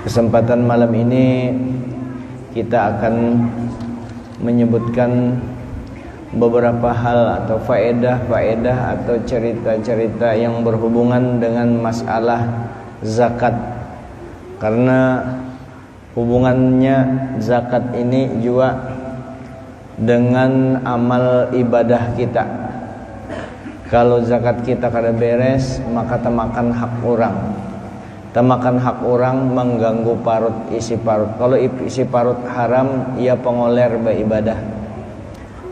Kesempatan malam ini kita akan menyebutkan beberapa hal atau faedah-faedah atau cerita-cerita yang berhubungan dengan masalah zakat. Karena hubungannya zakat ini juga dengan amal ibadah kita. Kalau zakat kita kada beres, maka temakan hak orang. Temakan hak orang mengganggu parut isi parut. Kalau isi parut haram, ia pengoler beribadah.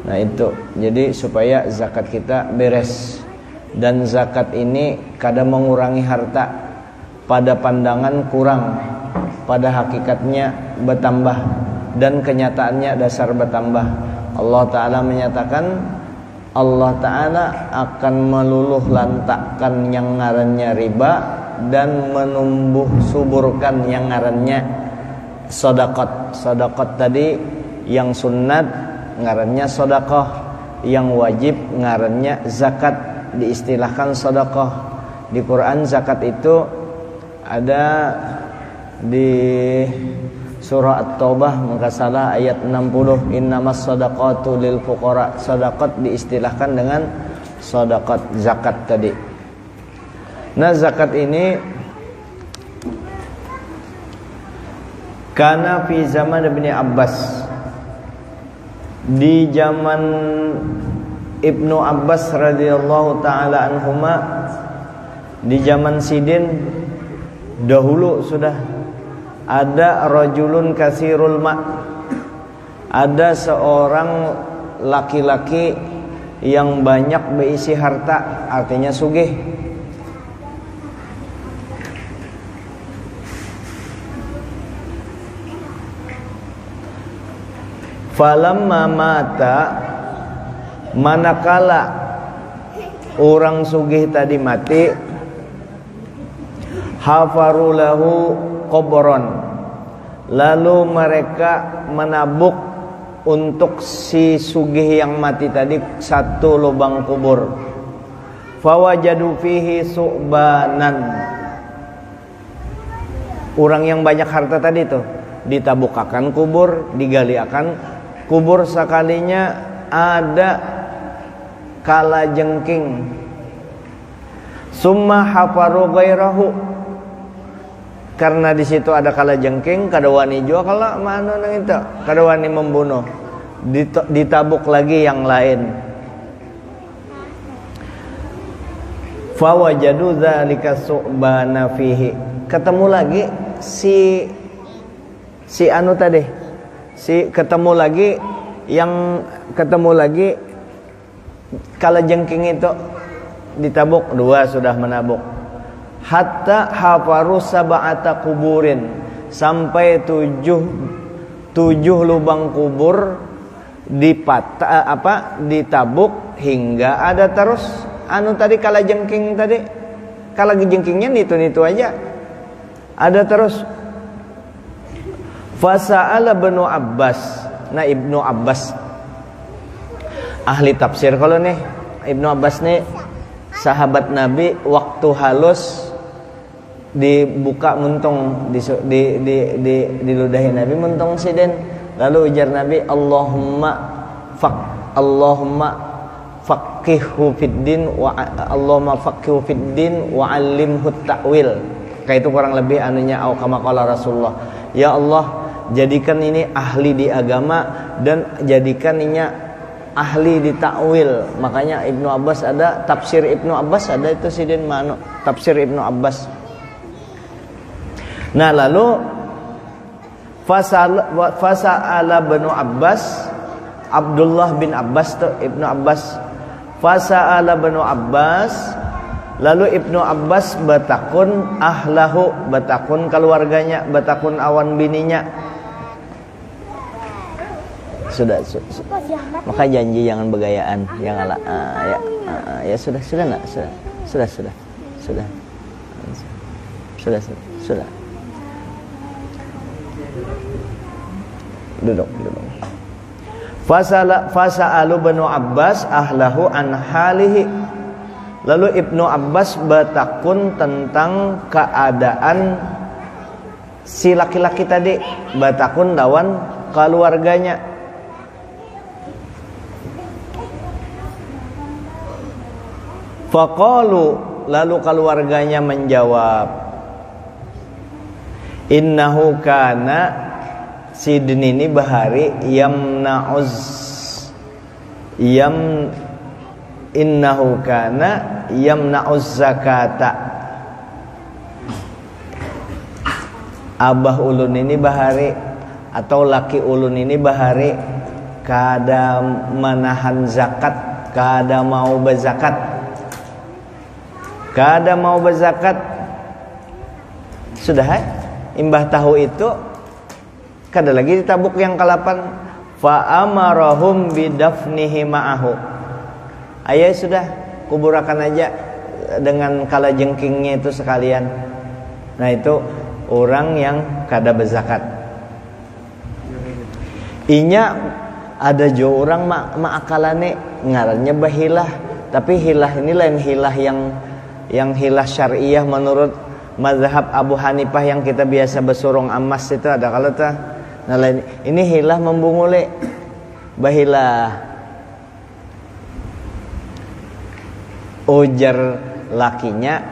Nah itu, jadi supaya zakat kita beres. Dan zakat ini kadang mengurangi harta. Pada pandangan kurang, pada hakikatnya bertambah. Dan kenyataannya dasar bertambah. Allah Ta'ala menyatakan, Allah Ta'ala akan meluluh lantakkan yang ngarannya riba dan menumbuh suburkan yang ngarannya sedekah. Sedekah tadi yang sunat ngarannya sedekah, yang wajib ngarannya zakat, diistilahkan sedekah. Di Quran zakat itu ada di surah At-Taubah maka salah ayat 60, innamas shadaqatu lil fuqara. Sedekah diistilahkan dengan sedekah zakat tadi. Nah zakat ini karena fi zaman Ibnu Abbas, di zaman Ibnu Abbas radhiyallahu taala anhuma, di zaman Sidin dahulu sudah ada rajulun kasirul ma', ada seorang laki-laki yang banyak berisi harta, artinya sugih. Falamma mata, manakala orang sugih tadi mati, hafaru lahu qabron, lalu mereka menabuk untuk si sugih yang mati tadi satu lubang kubur. Fawajadu fihi su'banan, orang yang banyak harta tadi tuh ditabukakan kubur, digaliakan kubur, sekalinya ada kala jengking. Summa hafaru ghairahu, karena di situ ada kala jengking, kada wani jua kala mana nang itu, kada wani membunuh, ditabuk lagi yang lain. Fawajadu dzalika su'bana fihi, ketemu lagi si anu tadi, ketemu lagi kala jengking itu ditabuk, dua sudah menabuk. Hatta hafaru sab'ata kuburin, sampai tujuh lubang kubur ditabuk, hingga ada terus anu tadi kala jengking tadi. Kala jengkingnya nitu aja ada terus. Fasa'ala Ibnu Abbas. Nah Ibnu Abbas ahli tafsir. Kalau nih Ibnu Abbas nih sahabat Nabi, waktu halus dibuka muntung di ludahi Nabi muntung siden. Lalu ujar Nabi, Allahumma faqihhu fiddin wa Allahumma faqihhu fiddin wa 'allimhu ta'wil. Kayak itu kurang lebih anunya au kama qala Rasulullah. Ya Allah, jadikan ini ahli di agama dan jadikan ini ahli di ta'wil. Makanya Ibnu Abbas ada tafsir Ibnu Abbas, ada itu sidin mano tafsir Ibnu Abbas. Nah lalu fasa'ala Ibnu Abbas, Abdullah bin Abbas tuh Ibnu Abbas. Fasa'ala Ibnu Abbas, lalu Ibnu Abbas batakun ahlahu, batakun keluarganya, batakun awan bininya. Sudah. Maka janji jangan begayaan, jangan ya sudah nak, sudah. Duduk. Fasa'alu Ibnu Abbas ahlahu an halihi, Lalu Ibnu Abbas bertakun tentang keadaan si laki-laki tadi batakun lawan keluarganya. Faqalu, lalu keluarganya menjawab, innahu kana, sidin ini bahari innahu kana yamna'uz zakata. Abah ulun ini bahari atau laki ulun ini bahari kada menahan zakat, kada mau berzakat. Kada mau berzakat. Sudah imbah tahu itu kada lagi ditabuk yang ke-8. Fa amarahum bidafnihi ma'ahu. Ayah sudah kuburakan aja dengan kala jengkingnya itu sekalian. Nah itu orang yang kada berzakat. Inya ada jo orang ma'akalane ngarannya bahilah, tapi hilah ini lain hilah yang hilah syariah menurut mazhab Abu Hanifah yang kita biasa besurung amas itu ada kalau tuh. Nah lain ini hilah membungule bahilah. Ujar lakinya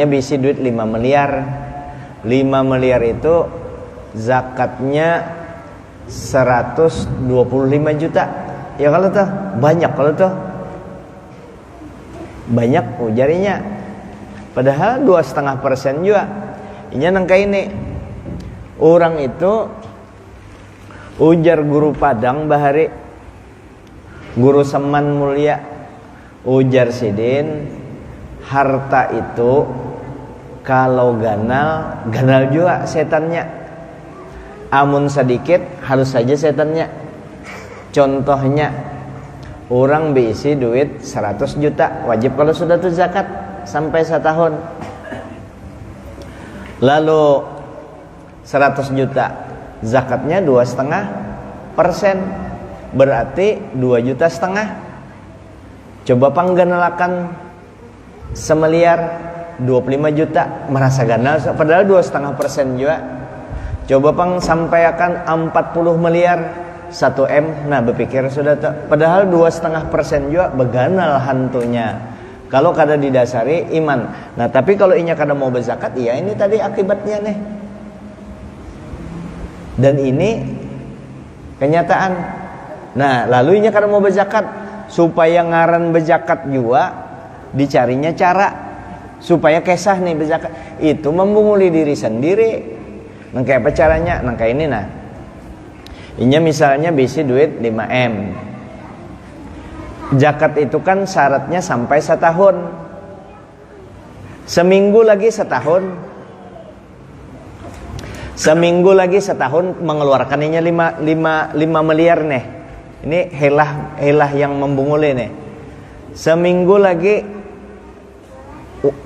bisi duit 5 miliar. 5 miliar itu zakatnya 125 juta. Ya kalau tuh banyak kalau tuh. Banyak ujarinya. Padahal 2,5% juga. Inya nangka ini. Orang itu ujar guru Padang bahari, guru Seman mulia, ujar sidin, harta itu kalau ganal juga setannya. Amun sedikit halus saja setannya. Contohnya orang berisi duit 100 juta, wajib kalau sudah tuh zakat sampai setahun. Lalu 100 juta zakatnya 2,5%, berarti 2,5 juta. Coba pangganalakan semiliar 25 juta, merasa ganal padahal 2,5% juga. Coba pang sampaikan 40 miliar 1M, nah berpikir sudah padahal 2,5% juga beganal hantunya. Kalau kada didasari iman. Nah tapi kalau inya kada mau berzakat, ya ini tadi akibatnya nih. Dan ini kenyataan. Nah lalu inya kada mau berzakat, supaya ngaran berzakat juga dicarinya cara supaya kesah nih berzakat. Itu membunguli diri sendiri. Nah kayak apa caranya? Nah kayak ini nah. Inya misalnya bisi duit 5M. Zakat itu kan syaratnya sampai setahun. Seminggu lagi setahun mengeluarkannya 5 miliar nih. Ini helah yang membunguli nih. Seminggu lagi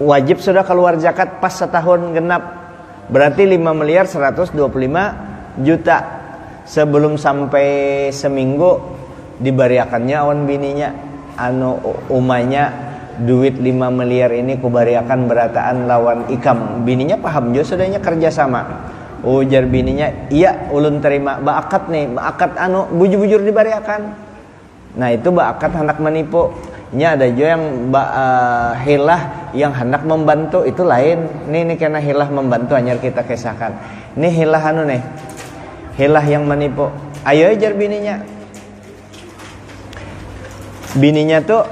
wajib sudah keluar zakat pas setahun genap. Berarti 5 miliar 125 juta. Sebelum sampai seminggu dibariakannya awan bininya umanya duit 5 miliar ini kubariakan berataan lawan ikam. Bininya paham juga sudahnya kerja sama. Ujar bininya, iya ulun terima baakat nih, baakat bujur-bujur dibariakan. Nah itu baakat hendak menipu. Nya ada juga yang hilah yang hendak membantu, itu lain. Ini karena hilah membantu hanya kita kisahkan. Ini hilah nih, hilah yang menipu. Ayo ajar bininya. Bininya tuh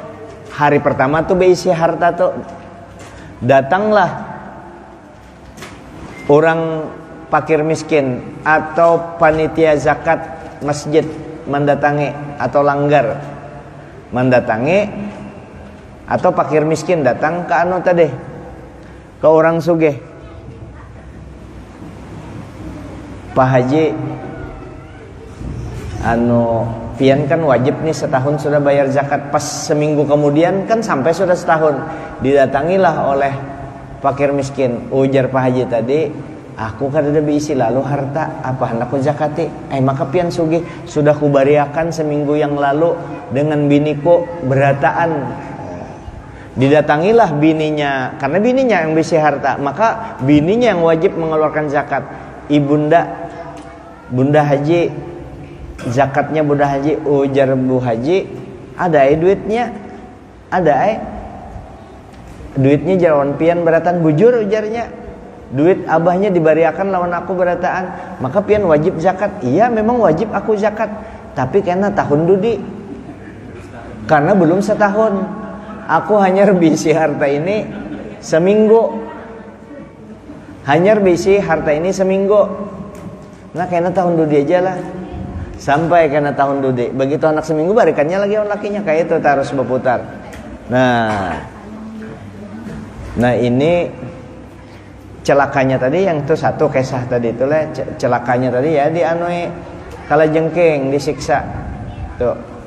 hari pertama tuh berisi harta tuh. Datanglah orang fakir miskin atau panitia zakat masjid mendatangi atau langgar mendatangi, atau fakir miskin datang ke tadi ke orang sugih. Pak Haji pian kan wajib nih setahun sudah bayar zakat. Pas seminggu kemudian kan sampai sudah setahun, didatangilah oleh fakir miskin. Ujar Pak Haji tadi, aku kan ada berisi lalu harta apa hendak ku zakati. Maka pian sugih sudah kubariakan seminggu yang lalu dengan biniku berataan. Didatangilah bininya, karena bininya yang berisi harta, maka bininya yang wajib mengeluarkan zakat. ibunda Bunda Haji, zakatnya Bunda Haji, ujar Bu Haji, ada duitnya, ada duitnya jarawan pian beratan bujur ujarnya, duit abahnya dibariakan lawan aku berataan, maka pian wajib zakat. Iya memang wajib aku zakat, tapi karena tahun dudi, karena belum setahun, aku hanya bisi harta ini seminggu. Hanya bisi harta ini seminggu. Nah karena tahun dudi aja lah. Sampai karena tahun dudi. Begitu anak seminggu barikannya lagi orang lakinya. Kayak itu harus berputar. Nah ini celakanya tadi yang itu satu kisah tadi itu lah. Celakanya tadi ya di anui kala jengking disiksa. Tuh.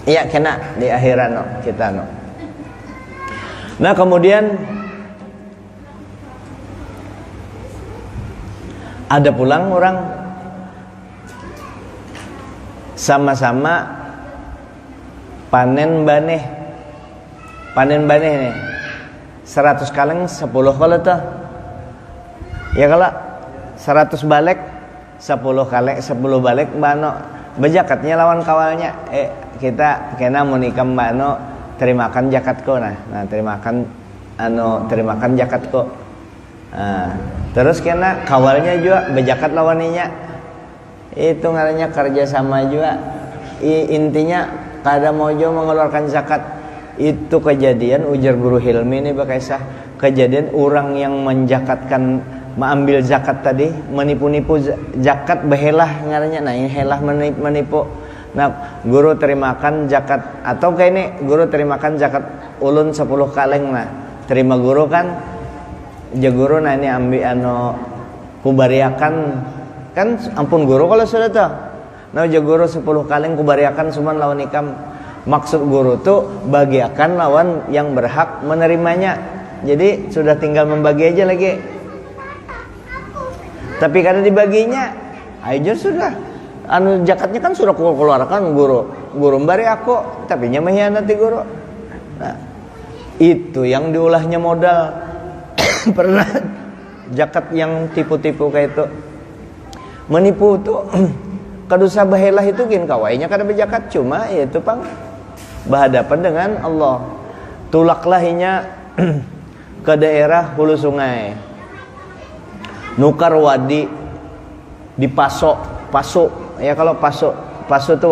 Iya kena di akhiran no, kita no. Nah kemudian ada pulang orang sama-sama panen baneh nih 100 kaleng 10 kalau tuh ya kalau 100 balik 10 kaleng 10 balik bano bejakatnya lawan kawalnya kita kena mau nikah bano terimakan jakatku nah terimakan jakatku. Nah, terus kena kawalnya juga bejakat lawaninya. Itu ngarannya kerja sama juga. Intinya kada mojo mengeluarkan zakat. Itu kejadian ujar Guru Hilmi ini Bakaisah, kejadian orang yang menjakatkan mengambil zakat tadi menipu-nipu zakat behelah ngarannya. Nah, ini helah menipu. Nah, guru terimakan zakat atau kayak ini guru terimakan zakat ulun 10 kaleng nah. Terima guru kan guru nah ini ambil kubariakan kan ampun guru kalau sudah tuh. Nah, guru 10 kaleng kubariakan cuman lawan ikam. Maksud guru tuh bagiakan lawan yang berhak menerimanya. Jadi sudah tinggal membagi aja lagi. Tapi karena dibaginya aja sudah zakatnya kan sudah keluarkan guru mbari aku tapi nya mengkhianati guru. Nah, itu yang diulahnya modal. Pernah zakat yang tipu-tipu kayak itu menipu tuh kadusa bahelah itu gin kawainya kada berzakat cuma yaitu pang berhadapan dengan Allah. Tulaklahinya ke daerah hulu sungai nukar wadi di paso ya kalau paso itu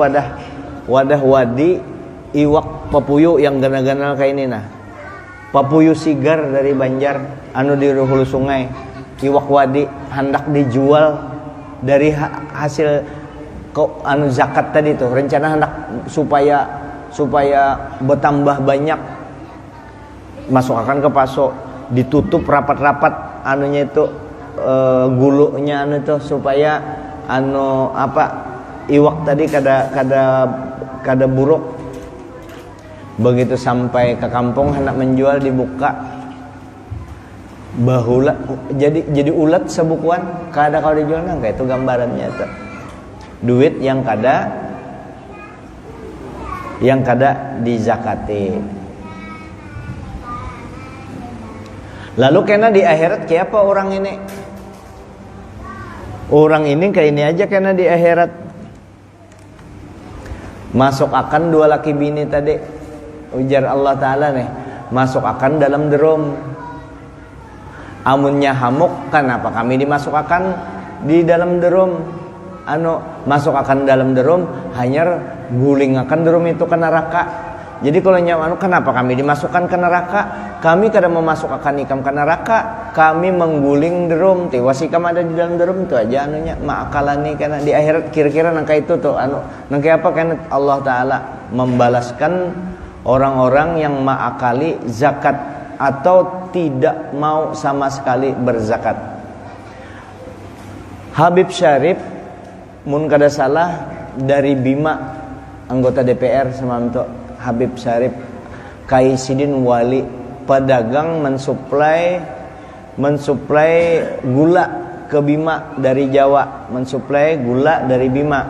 wadah wadi iwak papuyu yang gana-gana kayak ini nah papuyu sigar dari Banjar di hulu sungai iwak wadi hendak dijual dari hasil zakat tadi tuh rencana hendak supaya bertambah banyak masukkan ke paso ditutup rapat-rapat itu gulunya itu supaya iwak tadi kada buruk. Begitu sampai ke kampung hendak menjual dibuka bahula jadi ulat sebukuan kada kalau dijual nang kayak itu gambarannya tuh duit yang kada dizakati. Lalu kena di akhirat kayak apa orang ini? Orang ini kayak ini aja kena di akhirat. Masuk akan dua laki bini tadi. Ujar Allah Ta'ala nih. Masuk akan dalam derum. Amunnya hamuk, kenapa kami dimasukkan di dalam derum? Masuk akan dalam derum, hanya guling akan derum itu ke neraka. Jadi kalau kenapa kami dimasukkan ke neraka? Kami kada memasukkan ikam ke neraka, kami mengguling derum. Tiwas ikam ada di dalam derum itu aja maakalani karena di akhirat kira-kira nangka itu tuh nangka apa karena Allah Taala membalaskan orang-orang yang maakali zakat atau tidak mau sama sekali berzakat. Habib Syarif mun kada salah dari Bima anggota DPR semanto Habib Syarif Kaisidin Wali pedagang mensuplai gula ke Bima dari Jawa, mensuplai gula dari Bima.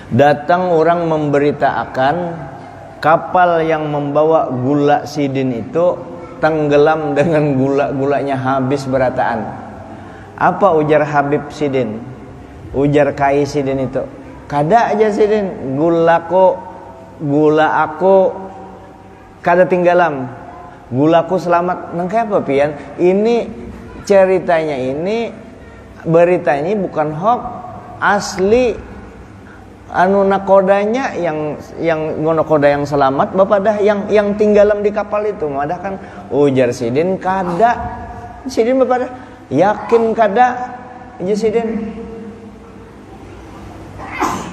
Datang orang memberitakan kapal yang membawa gula sidin itu tenggelam dengan gula-gulanya habis berataan. Apa ujar Habib Sidin? Ujar Kai Sidin itu, kada aja Sidin, gula aku kada tinggalam, gulaku selamat. Nangke apa pian? Ini ceritanya ini, berita ini bukan hoax, asli. Anu nakodanya yang nakoda yang selamat bapak dah yang tinggalam di kapal itu madah kan ujar Sidin kada. Sidin bapak dah yakin kada ujar Sidin.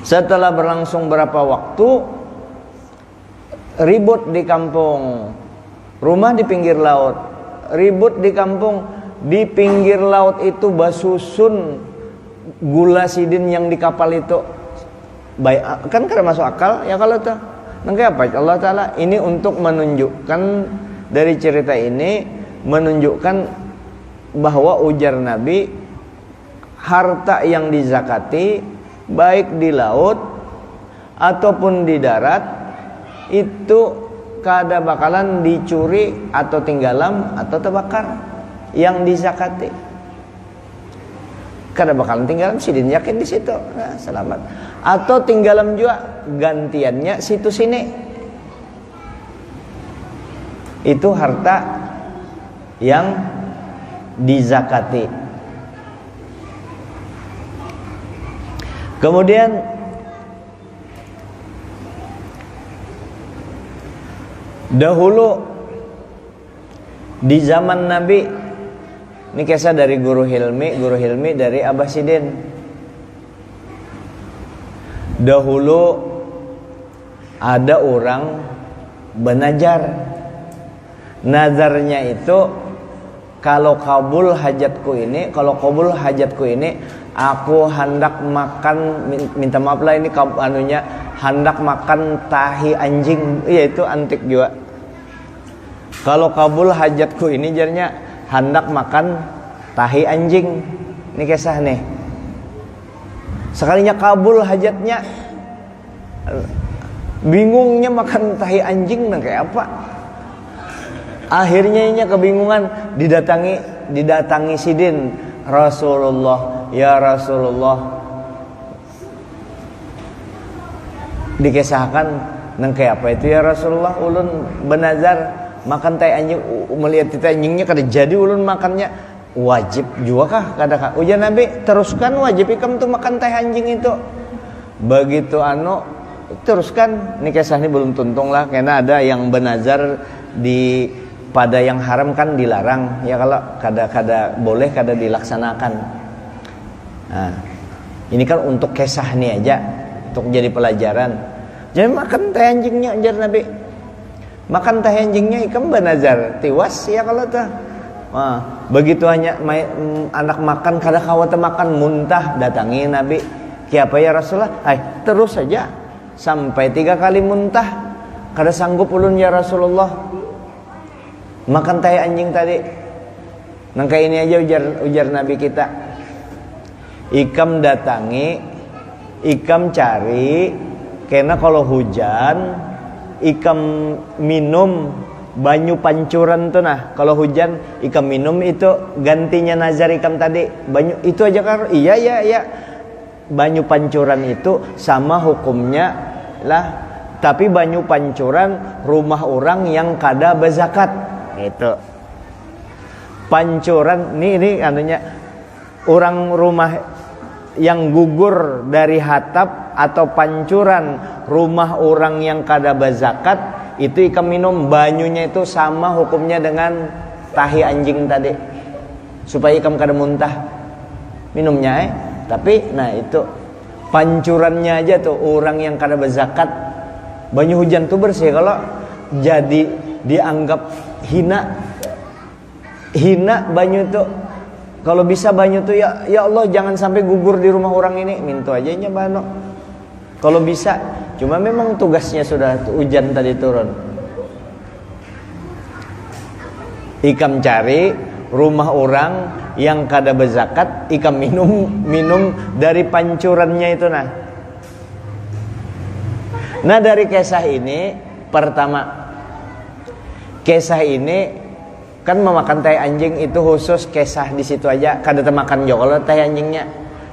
Setelah berlangsung berapa waktu, ribut di kampung, rumah di pinggir laut, ribut di kampung. Di pinggir laut itu basusun gula sidin yang di kapal itu. Baik, kan kada masuk akal ya kalau tuh. Nangke apa Allah Ta'ala ini untuk menunjukkan, dari cerita ini menunjukkan bahwa ujar Nabi, harta yang dizakati baik di laut ataupun di darat itu kada bakalan dicuri atau tinggalam atau terbakar. Yang dizakati kada bakalan tinggalan, sidin yakin di situ, nah, selamat. Atau tinggalan juga gantiannya situ sini. Itu harta yang dizakati. Kemudian dahulu di zaman Nabi, ini kisah dari Guru Hilmi dari Abah Sidin. Dahulu ada orang benajar. Nazarnya itu kalau kabul hajatku ini, aku hendak makan, minta maaf lah ini anunya, hendak makan tahi anjing, yaitu antik juga. Kalau kabul hajatku ini jadinya hendak makan tahi anjing. Ini kisah nih. Sekalinya kabul hajatnya, bingungnya makan tahi anjing kayak apa. Akhirnya kebingungan, didatangi Sidin, Rasulullah, ya Rasulullah. Dikisahkan nang kayak apa itu ya Rasulullah, ulun benazar makan tai anjing, melihat tai anjingnya kada jadi ulun makannya. Wajib juga kah kada? Ujar Nabi, teruskan wajib ikam tuh makan tai anjing itu. Begitu teruskan. Ini kisah ini belum tuntung lah, karena ada yang benazar di pada yang haram kan dilarang ya, kalau kada boleh, kada dilaksanakan. Nah, ini kan untuk kisah nih aja, untuk jadi pelajaran. Jadi makan tai anjingnya, ujar Nabi. Makan tai anjingnya ikam benazar tiwas ya kalau tuh. Nah, begitu hanya anak makan kada kawat makan muntah, datangi Nabi. Kiapa ya Rasulullah? Terus saja sampai 3 kali muntah. Kada sanggup ulun ya Rasulullah makan tai anjing tadi. Nangka ini aja ujar Nabi kita. Ikam datangi, ikam cari, karena kalau hujan ikam minum banyu pancuran tuh nah. Kalau hujan ikam minum itu gantinya nazar ikam tadi. Banyu itu aja kan? Iya. Banyu pancuran itu sama hukumnya lah. Tapi banyu pancuran rumah orang yang kada berzakat. Itu. Pancuran ini anunya orang rumah yang gugur dari hatap atau pancuran rumah orang yang kada berzakat, itu ikam minum banyunya itu sama hukumnya dengan tahi anjing tadi, supaya ikam kada muntah minumnya Tapi nah itu pancurannya aja tuh orang yang kada berzakat, banyu hujan tuh bersih. Kalau jadi dianggap hina banyu tuh, kalau bisa banyu tuh ya Allah jangan sampai gugur di rumah orang ini, minta aja nya bano kalau bisa. Cuma memang tugasnya sudah hujan tadi turun. Ikam cari rumah orang yang kada berzakat, ikam minum dari pancurannya itu nah. Nah dari kisah ini Pertama, kisah ini kan memakan tai anjing itu khusus kisah di situ aja, kada makan jokol tai anjingnya.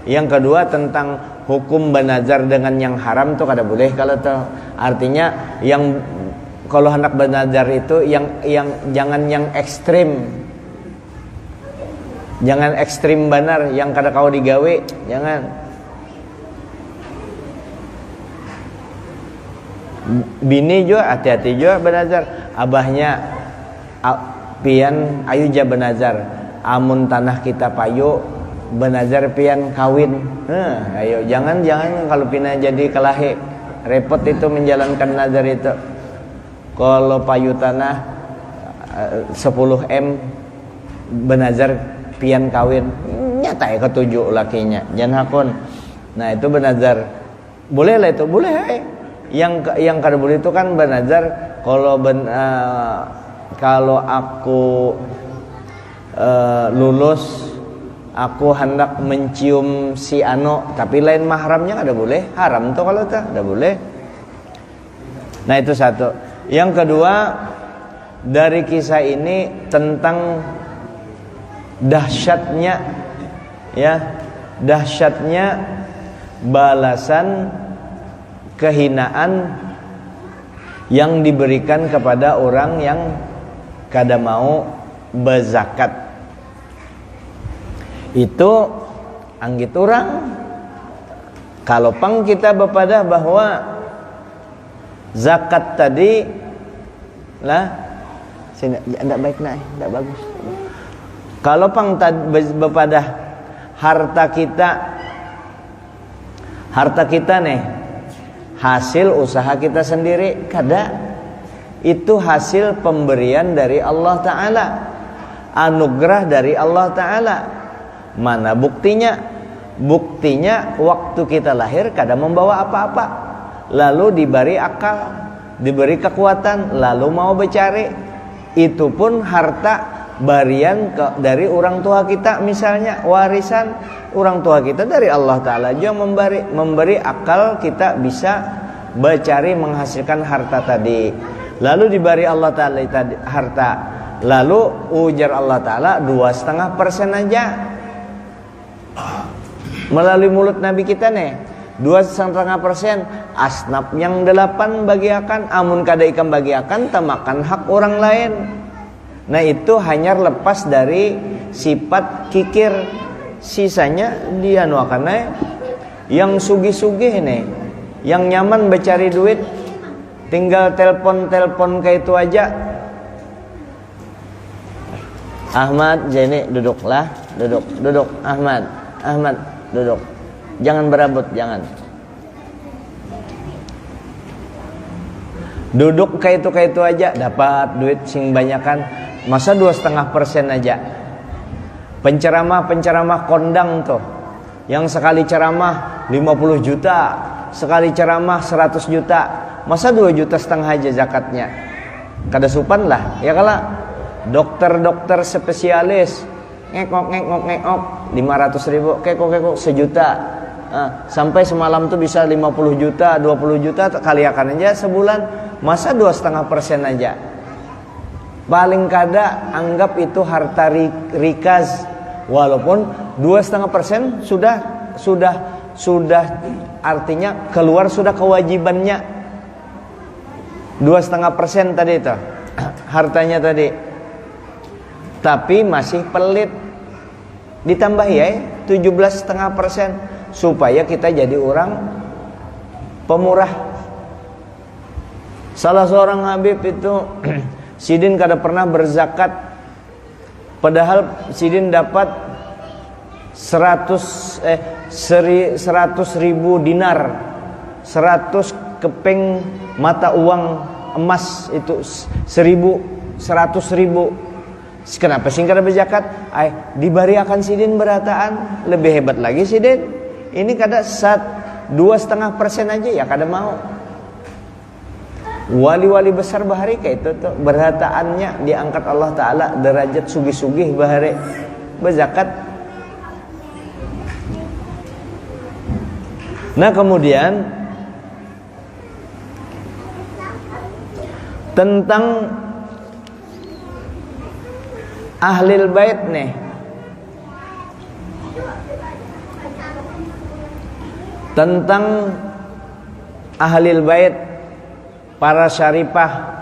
Yang kedua tentang hukum benazar dengan yang haram tuh kada boleh kalau tuh. Artinya yang kalau hendak benazar itu yang jangan yang ekstrim. Jangan ekstrim benar yang kada kau digawe, jangan. Bini juga hati-hati juga benazar. Abahnya pian ayu ja benazar. Amun tanah kita payu benazar pian kawin. Ayo jangan kalau pina jadi kelahi. Repot itu menjalankan nazar itu. Kalau payu tanah 10 M benazar pian kawin, nyata ya ketujuh lakinya, jangan hakun. Nah itu benazar, boleh lah itu, boleh. Yang kada boleh itu kan benazar kalau aku lulus, aku hendak mencium si Ano, tapi lain mahramnya kada boleh, haram tuh kalau tak, kada boleh. Nah itu satu. Yang kedua dari kisah ini tentang dahsyatnya balasan kehinaan yang diberikan kepada orang yang kada mau berzakat. Itu anggit orang kalau pang kita berpadah bahwa zakat tadi lah sini ndak baik nak, ndak bagus. Kalau pang berpadah harta kita nih hasil usaha kita sendiri, kada, itu hasil pemberian dari Allah Ta'ala, anugerah dari Allah Ta'ala. Mana buktinya? Buktinya waktu kita lahir kada membawa apa-apa, lalu diberi akal, diberi kekuatan, lalu mau bercari. Itu pun harta barian dari orang tua kita, misalnya warisan orang tua kita dari Allah Ta'ala juga memberi akal kita bisa bercari menghasilkan harta tadi. Lalu diberi Allah Ta'ala harta, lalu ujar Allah Ta'ala 2,5% aja melalui mulut Nabi kita nih, 2,5%. Asnaf yang 8 bagiakan, amun kada ikam bagiakan tamakan hak orang lain. Nah itu hanya lepas dari sifat kikir. Sisanya dia nuakannya yang sugih-sugih nih, yang nyaman bercari duit, tinggal telepon kayak itu aja. Ahmad, Jenny duduklah, duduk. Ahmad duduk. Jangan berabut, jangan. Duduk kayak itu aja dapat duit sing banyakan. Masa 2,5% aja. Penceramah kondang tuh, yang sekali ceramah 50 juta, sekali ceramah 100 juta, masa 2,5 juta aja zakatnya? Kada supan lah, ya kala. Dokter spesialis ngekok 500 ribu, kekok 1 juta. Sampai semalam tuh bisa 50 juta, 20 juta kali akan aja sebulan. Masa 2,5% aja? Paling kada anggap itu harta rikaz, walaupun 2,5% sudah artinya keluar sudah kewajibannya. 2,5% tadi itu hartanya tadi, tapi masih pelit. Ditambah ya 17,5% supaya kita jadi orang pemurah. Salah seorang habib itu Sidin kada pernah berzakat, padahal Sidin dapat 100 ribu dinar, 100 keping mata uang emas itu 100 ribu. Kenapa sih kada berzakat? Dibariakan Sidin berataan, lebih hebat lagi Sidin. Ini kada 2,5% aja ya kada mau. Wali-wali besar bahari kayak itu tuh, berhataannya diangkat Allah Ta'ala derajat sugih-sugih bahari berzakat. Nah kemudian tentang ahlil bait nih. Tentang ahlil bait, para syarifah,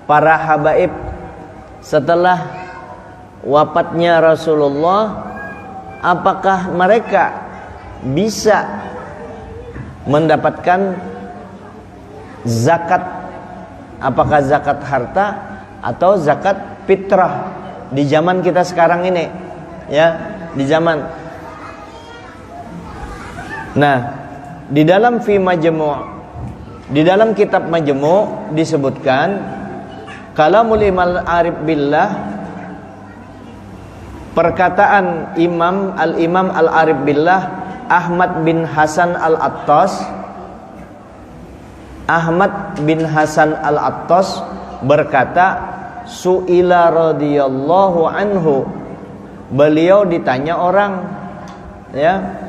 para habaib setelah wafatnya Rasulullah, apakah mereka bisa mendapatkan zakat? Apakah zakat harta atau zakat fitrah di zaman kita sekarang ini? Ya, di zaman. Nah, di dalam di dalam kitab Majmu' disebutkan kalamul Imam Arif Billah, perkataan Imam Al-Arif Billah Ahmad bin Hasan Al-Attas. Ahmad bin Hasan Al-Attas berkata, su'ila radhiyallahu anhu, beliau ditanya orang, ya.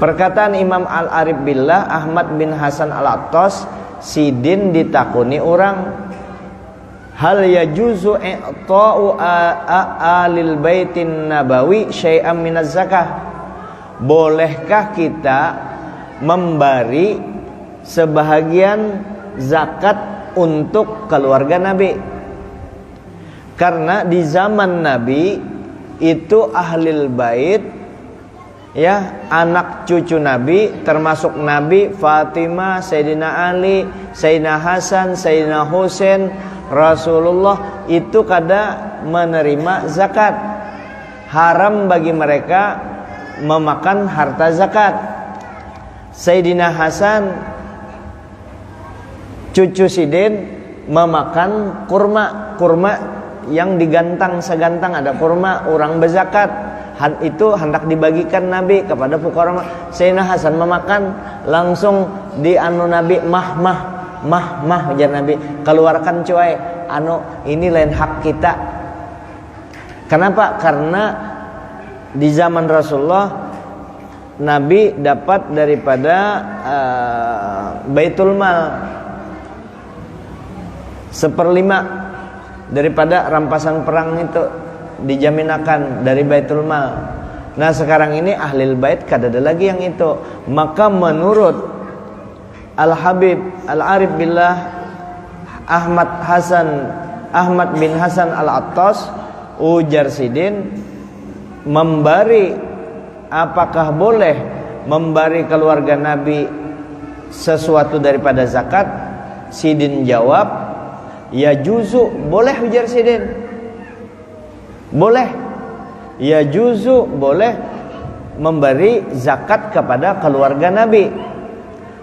Perkataan Imam Al-Arif Billah Ahmad bin Hasan Al-Attas, sidin ditakuni orang, hal yajuzu i'ta'u alil baitin nabawi syai'an minaz zakah, bolehkah kita memberi sebahagian zakat untuk keluarga Nabi? Karena di zaman Nabi itu ahlil bait, ya, anak cucu Nabi, termasuk Nabi, Fatimah, Sayyidina Ali, Sayyidina Hasan, Sayyidina Husain, Rasulullah itu kada menerima zakat. Haram bagi mereka memakan harta zakat. Sayyidina Hasan cucu Sidin memakan kurma yang digantang segantang, ada kurma orang berzakat. Itu hendak dibagikan Nabi kepada fuqara. Sayyidina Hasan memakan, langsung di Nabi mah ujar Nabi, keluarkan cuai, ini lain hak kita. Kenapa? Karena di zaman Rasulullah Nabi dapat daripada Baitul Mal 1/5 daripada rampasan perang itu dijaminakan dari Baitul Mal. Nah, sekarang ini ahlil bait kada ada lagi yang itu. Maka menurut Al-Habib Al-Arif Billah Ahmad bin Hasan Al-Attas, ujar sidin, memberi, apakah boleh memberi keluarga Nabi sesuatu daripada zakat? Sidin jawab, ya juzu, boleh, ujar sidin. Boleh, ya juzu, boleh memberi zakat kepada keluarga Nabi.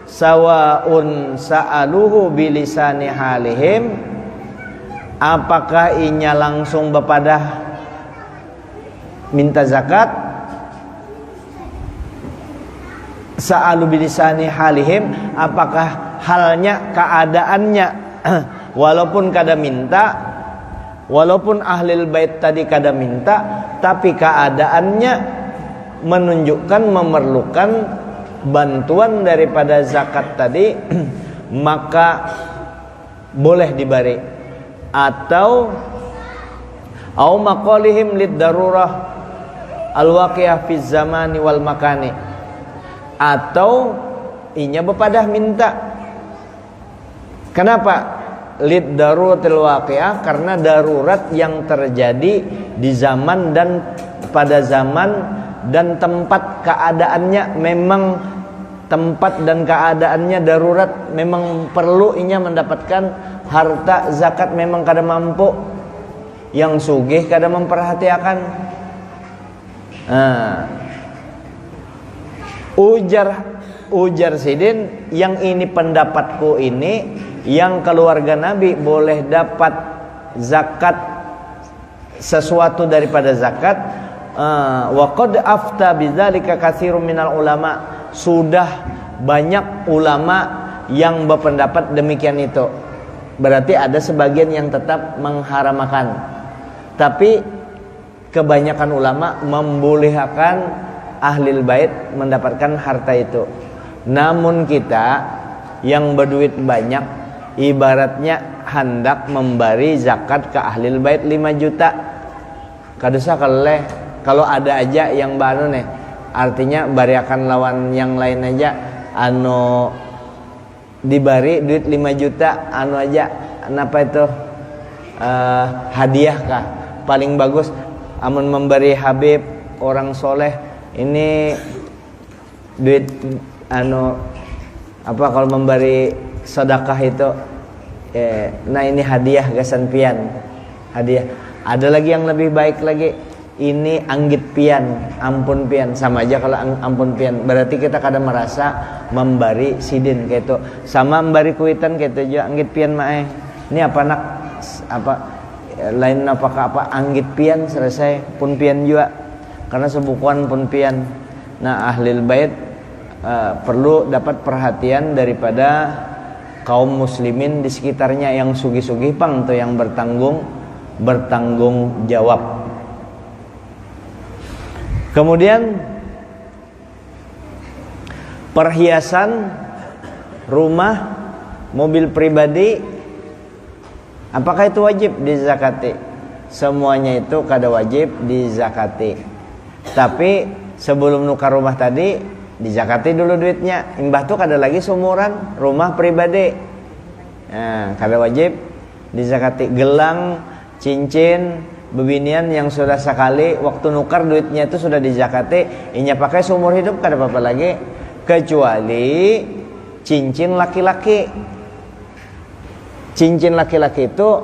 Sawaun sa'aluhu bilisani halihim, apakah inya langsung bepadah minta zakat? Sa'alu bilisani halihim, apakah halnya, keadaannya walaupun kada minta, walaupun ahlil bait tadi kada minta, tapi keadaannya menunjukkan memerlukan bantuan daripada zakat tadi, maka boleh diberi. Atau au maqalihim lid darurah al-waqi'ah fi zamani wal makani, atau inya bepadah minta. Kenapa? Lid daruratil waqi'ah, karena darurat yang terjadi di zaman dan pada zaman dan tempat keadaannya, memang tempat dan keadaannya darurat, memang perlu inya mendapatkan harta zakat, memang kada mampu, yang sugih kada memperhatikan. Ujar sidin, yang ini pendapatku ini, yang keluarga Nabi boleh dapat zakat, sesuatu daripada zakat. Wa qad afta bidzalika katsirun minal ulama, sudah banyak ulama yang berpendapat demikian itu. Berarti ada sebagian yang tetap mengharamkan, tapi kebanyakan ulama membolehkan ahlil bait mendapatkan harta itu. Namun kita yang berduit banyak, ibaratnya hendak memberi zakat ke ahlil bait 5 juta. Kadosa kalau ada aja yang baru nih, artinya bariakan lawan yang lain aja anu dibari duit 5 juta anu aja apa itu hadiah kah paling bagus amun memberi Habib orang soleh ini duit anu apa kalau memberi sedekah itu nah ini hadiah gasan pian hadiah. Ada lagi yang lebih baik lagi, ini anggit pian, ampun pian, sama aja kalau ampun pian. Berarti kita kadang merasa memberi sidin kayak itu, sama memberi kuitan kayak itu juga anggit pian mae. Ini apa nak apa lain apakah apa anggit pian selesai pun pian juga karena sebukuan pun pian. Nah ahlil bait perlu dapat perhatian daripada kaum muslimin di sekitarnya yang sugih-sugih pang tuh yang bertanggung jawab. Kemudian perhiasan rumah, mobil pribadi, apakah itu wajib dizakati? Semuanya itu kada wajib dizakati. Tapi sebelum nukar rumah tadi dizakati dulu duitnya. Imbah tuh kada lagi seumuran rumah pribadi. Nah, kada wajib dizakati. Gelang, cincin, bebinian yang sudah sekali waktu nukar duitnya itu sudah dizakati, inya pakai seumur hidup kada apa-apa lagi, kecuali cincin laki-laki. Cincin laki-laki itu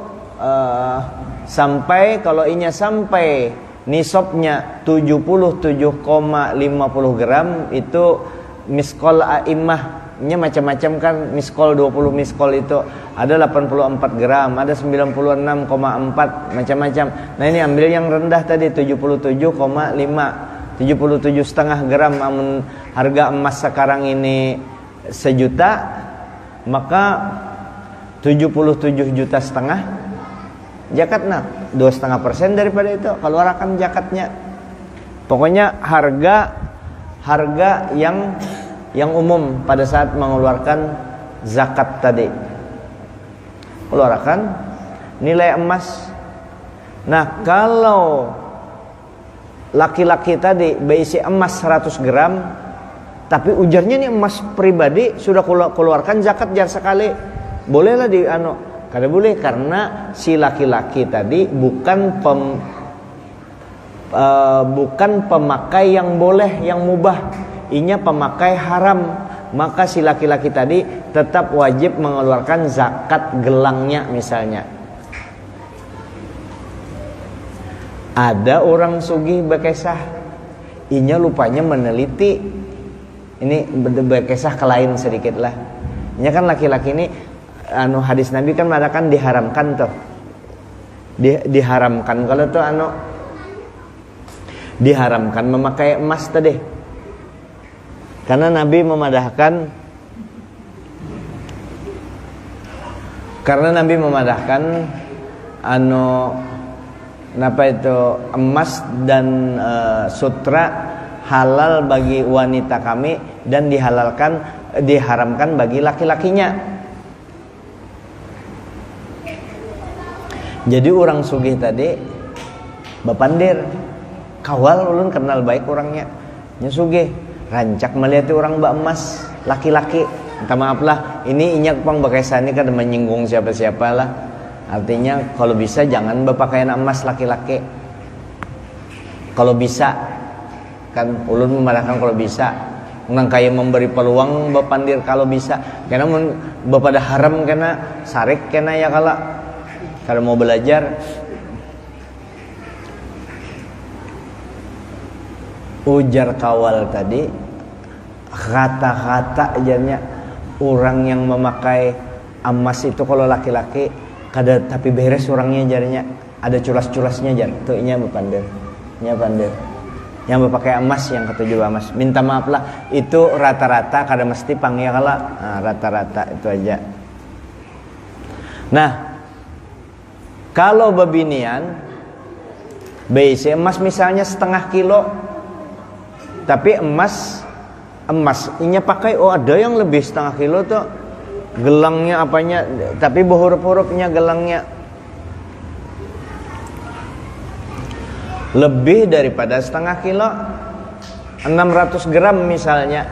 sampai kalau inya sampai nisabnya 77,50 gram itu miskol a'immah. Nya macam-macam kan, miskol 20 miskol itu ada 84 gram, ada 96,4 macam-macam. Nah ini ambil yang rendah tadi 77,5, 77,5 gram. Amun harga emas sekarang ini 1 juta, maka 77,5 juta zakatnya 2,5% daripada itu keluarkan zakatnya. Pokoknya harga yang umum pada saat mengeluarkan zakat tadi. Keluarkan nilai emas. Nah, kalau laki-laki tadi berisi emas 100 gram, tapi ujarnya nih emas pribadi sudah keluarkan zakat jar sekali. Bolehlah kada boleh karena si laki-laki tadi bukan pemakai yang boleh, yang mubah. Inya pemakai haram, maka si laki-laki tadi tetap wajib mengeluarkan zakat gelangnya misalnya. Ada orang sugih bekesah, inya lupanya meneliti. Ini bekesah ke lain sedikit lah. Inya kan laki-laki ini hadis Nabi kan mengatakan diharamkan tuh. Diharamkan kalau tuh diharamkan memakai emas tadi. Karena Nabi memadahkan emas dan sutra halal bagi wanita kami dan diharamkan bagi laki-lakinya. Jadi orang sugih tadi bapandir kawal ulun kenal baik orangnya nya sugih rancak melihat orang mbak emas laki-laki. Minta maaf lah, ini inyak pang bakaisan ini kada menyinggung siapa-siapa lah. Artinya kalau bisa jangan berpakaian emas laki-laki. Kalau bisa kan ulun memarahkan kalau bisa. Nang kaya memberi peluang bapandir kalau bisa. Karena bapada haram kena sarik kena ya kalau mau belajar. Ujar kawal tadi kata-kata ajarnya orang yang memakai emas itu kalau laki-laki kada tapi beres orangnya jarnya ada culas-culasnya jar tuh inya berpandir yang berpakai emas yang ketujuh emas. Minta maaf lah itu rata-rata kada mesti pangya rata-rata itu aja. Nah kalau babinian BC emas misalnya 0,5 kilo tapi emas inya pakai ada yang lebih 0,5 kilo tuh gelangnya apanya, tapi berhuruf-hurufnya gelangnya. Lebih daripada setengah kilo, 600 gram misalnya,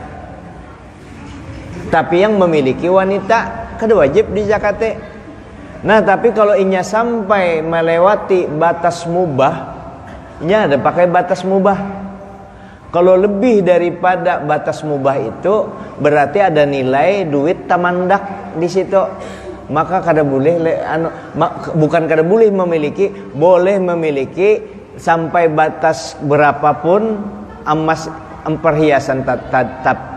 tapi yang memiliki wanita kada wajib dizakati. Nah tapi kalau inya sampai melewati batas mubah, inya ada pakai batas mubah. Kalau lebih daripada batas mubah itu berarti ada nilai duit tamandak di situ. Maka kada boleh bukan kada boleh memiliki, boleh memiliki sampai batas berapapun emas perhiasan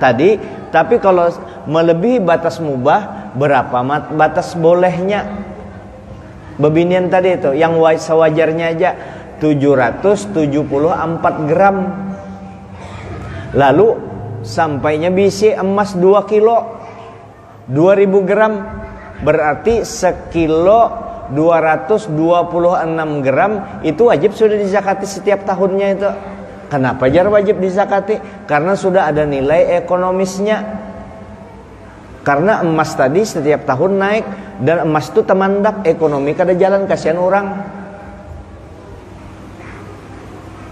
tadi. Tapi kalau melebihi batas mubah, berapa batas bolehnya? Bebinian tadi itu yang sewajarnya aja 774 gram. Lalu sampainya bisi emas 2 kilo 2000 gram, berarti sekilo 226 gram itu wajib sudah dizakati setiap tahunnya itu. Kenapa jar wajib dizakati? Karena sudah ada nilai ekonomisnya. Karena emas tadi setiap tahun naik, dan emas itu temandak, ekonomi kada jalan, kasihan orang.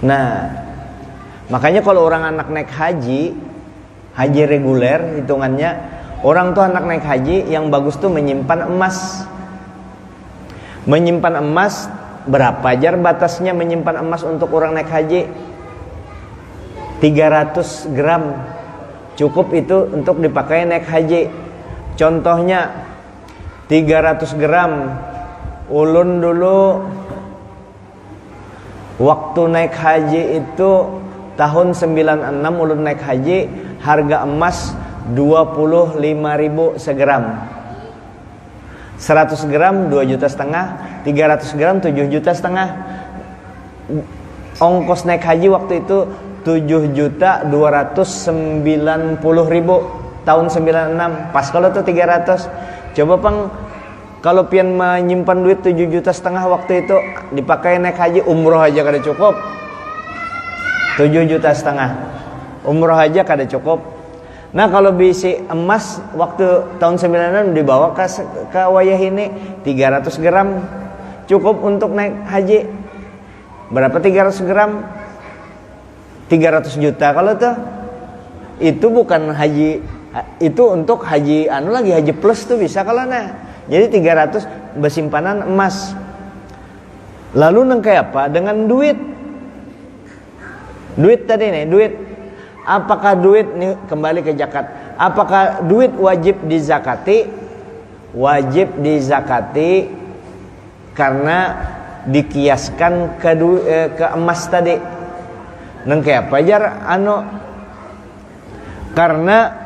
Nah, makanya kalau orang anak naik haji reguler hitungannya, orang tuh anak naik haji yang bagus tuh menyimpan emas. Menyimpan emas berapa jar batasnya menyimpan emas untuk orang naik haji? 300 gram cukup itu untuk dipakai naik haji. Contohnya 300 gram, ulun dulu waktu naik haji itu tahun 96 ulun naik haji, harga emas 25.000 segram. 100 gram 2,5 juta, 300 gram 7,5 juta. Ongkos naik haji waktu itu 7.290.000 tahun 96. Pas kalau tuh 300. Coba Pang, kalau pian menyimpan duit 7,5 juta waktu itu dipakai naik haji, umroh aja kada cukup. 7,5 juta umroh aja kada cukup. Nah kalau bisi emas waktu tahun 96 dibawa ke wayah ini 300 gram cukup untuk naik haji. Berapa 300 gram? 300 juta kalau tuh. Itu bukan haji, itu untuk haji lagi haji plus tuh bisa kalau nah. Jadi 300 bersimpanan emas. Lalu neng kayak apa? Dengan duit. Duit tadi nih, duit. Apakah duit nih kembali ke zakat? Apakah duit wajib dizakati? Wajib dizakati karena dikiaskan ke emas tadi. Neng kayak apa jar karena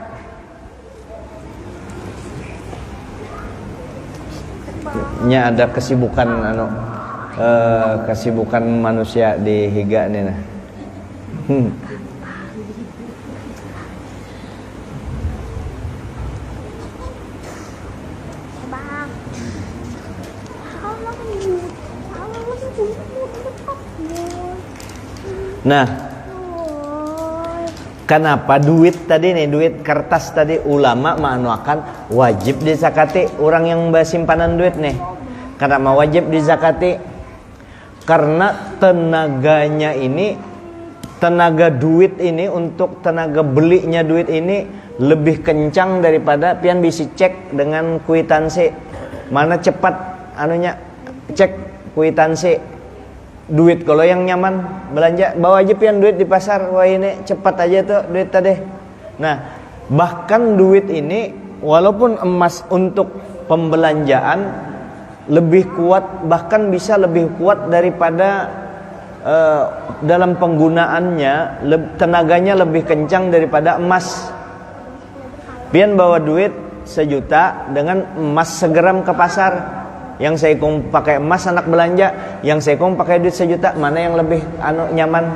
nya ada kesibukan kesibukan manusia di higa nih nah. Nah, kenapa duit tadi nih, duit kertas tadi ulama maanuakan wajib dizakati orang yang bersimpanan duit nih. Kenapa wajib dizakati? Karena tenaganya ini, tenaga duit ini untuk tenaga belinya duit ini lebih kencang daripada pian bisa cek dengan kwitansi. Mana cepat cek kwitansi. Duit kalau yang nyaman belanja bawa aja pian duit di pasar, wah ini cepat aja tuh duit tadi. Nah bahkan duit ini walaupun emas untuk pembelanjaan lebih kuat, bahkan bisa lebih kuat daripada dalam penggunaannya, tenaganya lebih kencang daripada emas. Pian bawa duit 1 juta dengan emas segram ke pasar. Yang saya pakai emas anak belanja, yang saya pakai duit 1 juta, mana yang lebih nyaman?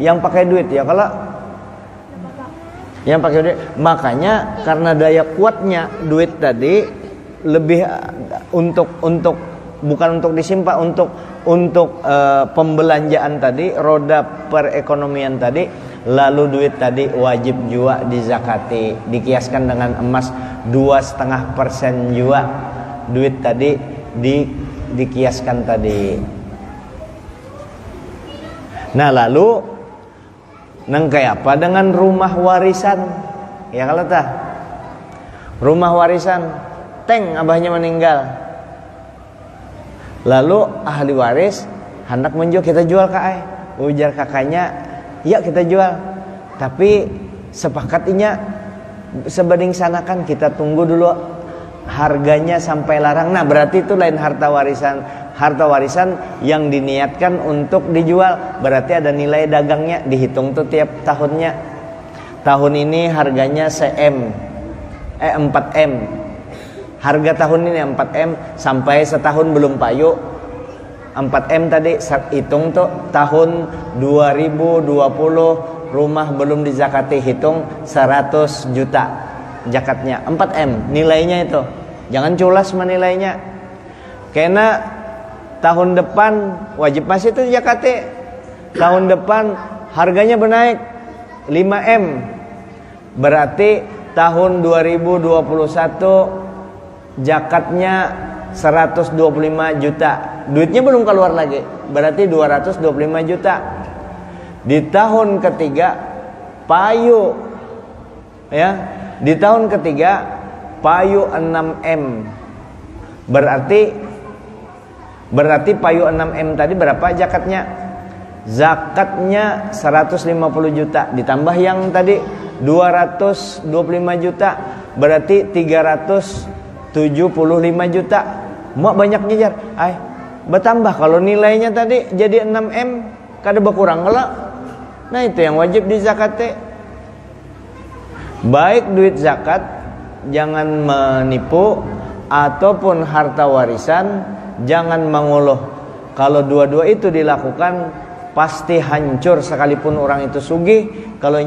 Yang pakai duit ya, kalau yang pakai duit. Makanya karena daya kuatnya duit tadi lebih untuk bukan untuk disimpan, untuk pembelanjaan tadi, roda perekonomian tadi Lalu duit tadi wajib jua dizakati, dikiaskan dengan emas 2,5% jua. Duit tadi dikiaskan tadi. Nah lalu nang kayak apa dengan rumah warisan? Ya kalau tah rumah warisan, teng abahnya meninggal, lalu ahli waris hendak menjual, kita jual ke ujar kakaknya, ya kita jual, tapi sepakatnya sebanding sanakan kita tunggu dulu harganya sampai larang. Nah berarti itu lain harta warisan. Harta warisan yang diniatkan untuk dijual, berarti ada nilai dagangnya, dihitung tuh tiap tahunnya. Tahun ini harganya 4M. Harga tahun ini 4M, sampai setahun belum payu 4M tadi, hitung tuh tahun 2020 rumah belum dizakati, hitung 100 juta zakatnya, 4M nilainya itu. Jangan culas menilainya, karena tahun depan wajib masih itu zakatnya. Tahun depan harganya menaik 5M, berarti tahun 2021 zakatnya 125 juta. Duitnya belum keluar lagi, berarti 225 juta. Di tahun ketiga payu, ya, di tahun ketiga payu 6M, berarti payu 6M tadi berapa zakatnya? Zakatnya 150 juta, ditambah yang tadi 225 juta, berarti 375 juta. Mau banyak ngejar, bertambah. Kalau nilainya tadi jadi 6M, kada berkurang kalau. Nah itu yang wajib dizakati. Baik duit zakat, jangan menipu, ataupun harta warisan, jangan menguluh. Kalau dua-dua itu dilakukan, pasti hancur sekalipun orang itu sugih. Kalau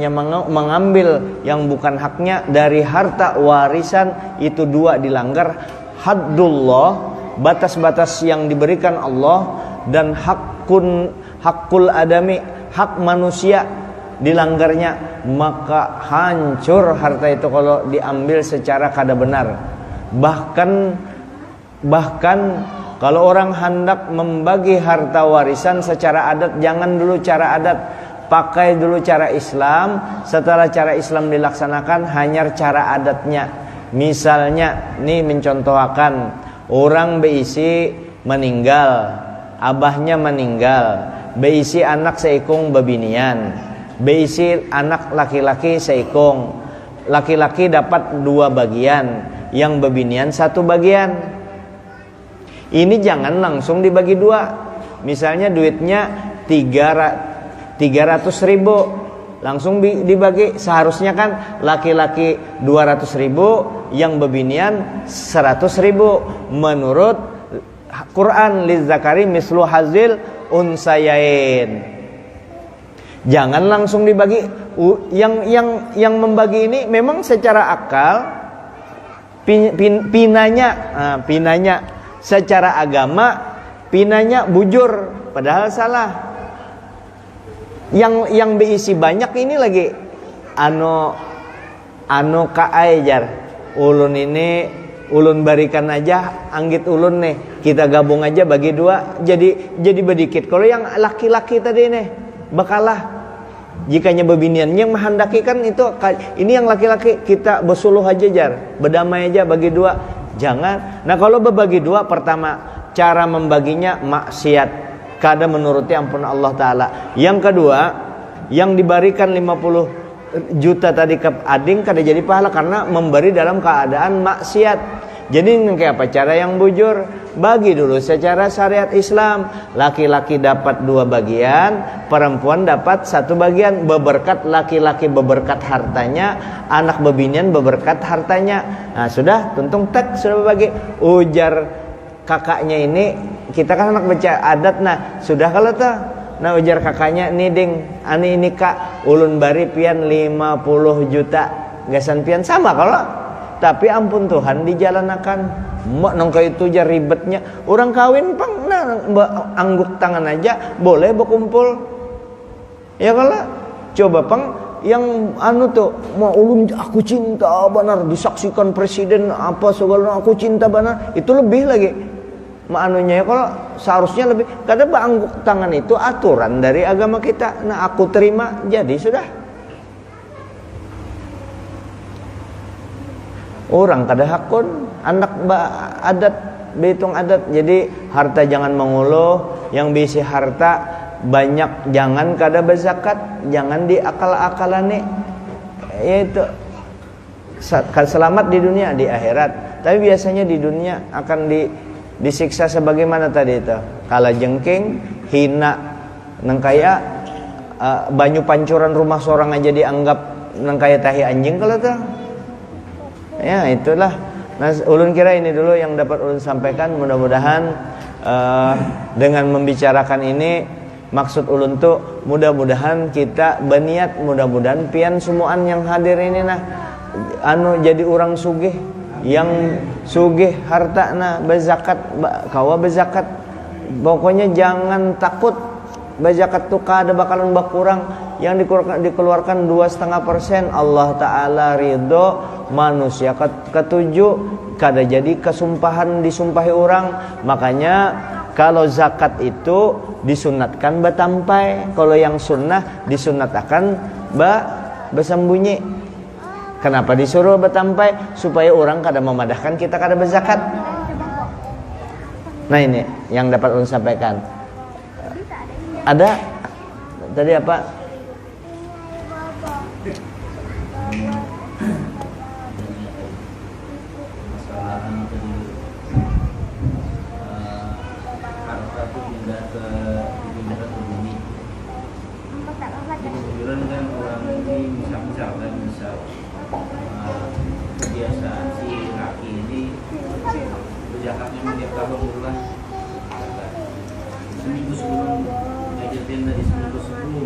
mengambil yang bukan haknya dari harta warisan, itu dua dilanggar. Haddullah, batas-batas yang diberikan Allah, dan hakul adami, hak manusia, dilanggarnya, maka hancur harta itu kalau diambil secara kada benar. Bahkan kalau orang hendak membagi harta warisan secara adat, jangan dulu cara adat, pakai dulu cara Islam. Setelah cara Islam dilaksanakan, hanya cara adatnya. Misalnya, nih mencontohkan, orang beisi meninggal, abahnya meninggal, beisi anak seikung babinian, beisi anak laki-laki seikung, laki-laki dapat 2 bagian, yang babinian 1 bagian. Ini jangan langsung dibagi 2. Misalnya duitnya 300 ribu, langsung dibagi. Seharusnya kan laki-laki 200 ribu, yang babinian 100 ribu. Menurut Quran, lizzakari mislu hazil unsayain. Jangan langsung dibagi. Yang membagi ini memang secara akal, pinanya secara agama, pinanya bujur, padahal salah. Yang diisi banyak ini lagi anu kaajar ulun ini, ulun barikan aja anggit ulun nih, kita gabung aja bagi 2, jadi bedikit. Kalau yang laki-laki tadi nih bakalah, jikanya bebinian yang menghendaki kan itu, ini yang laki-laki kita bersuluh aja jar, berdamai aja bagi 2. Jangan. Nah kalau berbagi 2, pertama cara membaginya maksiat, kada menuruti ampun Allah Ta'ala. Yang kedua, yang diberikan 50 juta tadi ke ading kada jadi pahala, karena memberi dalam keadaan maksiat. Jadi kayak apa cara yang bujur? Bagi dulu secara syariat Islam. Laki-laki dapat 2 bagian, perempuan dapat 1 bagian. Beberkat laki-laki beberkat hartanya, anak bebinian beberkat hartanya. Nah sudah, tuntung tek sudah berbagi. Ujar kakaknya ini, kita kan anak baca adat, nah sudah kalau tuh. Nah ujar kakaknya, nih ding, ani ini kak, ulun bari pian 50 juta. Gasan pian sama kalau. Tapi ampun Tuhan dijalankan. Mak nongko itu aja ribetnya. Orang kawin pang, nah angguk tangan aja boleh berkumpul. Ya kalau Coba pang yang anu tuh mau ulun aku cinta benar disaksikan presiden apa segala aku cinta benar itu lebih lagi anunya ya, kalau seharusnya lebih kada bangguk tangan itu aturan dari agama kita. Nah aku terima jadi sudah. Orang kada hakun anak adat behitung adat. Jadi harta jangan menguluh, yang bisi harta banyak jangan kada berzakat, jangan diakal-akalane, yaitu selamat di dunia di akhirat. Tapi biasanya di dunia akan disiksa sebagaimana tadi itu, kala jengking, hina, nang kaya banyu pancuran rumah seorang aja dianggap nang kaya tahi anjing kalau tuh. Ya itulah. Nah ulun kira ini dulu yang dapat ulun sampaikan. Mudah-mudahan dengan membicarakan ini maksud ulun tuh mudah-mudahan kita berniat, mudah-mudahan pian semuaan yang hadir ini nah jadi orang sugih, yang sugih harta nah berzakat, kawa berzakat. Pokoknya jangan takut berzakat tuh kada bakalan berkurang. Yang dikeluarkan 2,5%, Allah Ta'ala ridho, manusia ketujuh, kada jadi kesumpahan disumpahi orang. Makanya kalau zakat itu disunatkan batampai, kalau yang sunnah disunatkan bersembunyi. Kenapa disuruh batampai? Supaya orang kada memadahkan kita kada berzakat. Nah ini yang dapat ulun sampaikan. Ada tadi apa? Kebiasaan si laki ini berjakatnya setiap tahun bulan seminggu sebelum ngajarin dari seminggu sebelum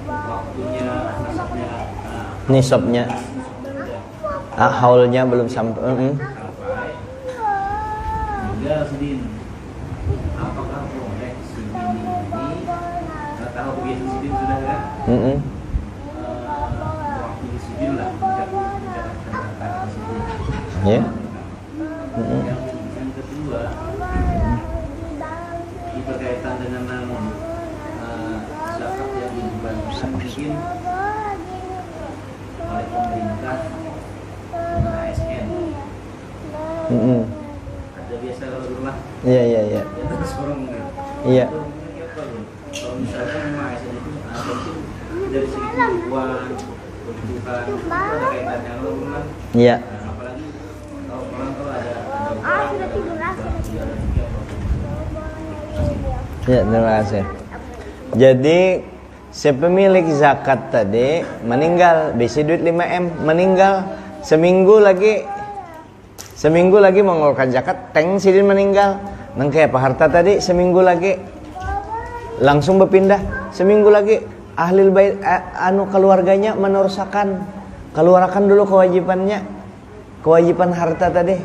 waktunya nisabnya haulnya belum sampai tinggal sedin apakah boleh si bini ini nggak tahu kebiasaan sedin sudah kan waktu di sedin lah ya. Yang kedua berkaitan dengan zakat yang dibebankan mungkin oleh pemerintah dengan ASN. Ada biasa kalau dulu lah. Iya. Ya terus orang iya. Kalau misalkan memang ASN itu dari segi kebutuhan, ada kaitannya kalau dulu lah. Iya. Ya, terima kasih. Jadi si pemilik zakat tadi meninggal, bisi duit 5M, meninggal seminggu lagi mengeluarkan zakat, teng sidin meninggal. Nang kayak apa harta tadi seminggu lagi langsung berpindah, seminggu lagi ahli bait keluarganya meneruskan, keluarkan dulu kewajiban harta tadi,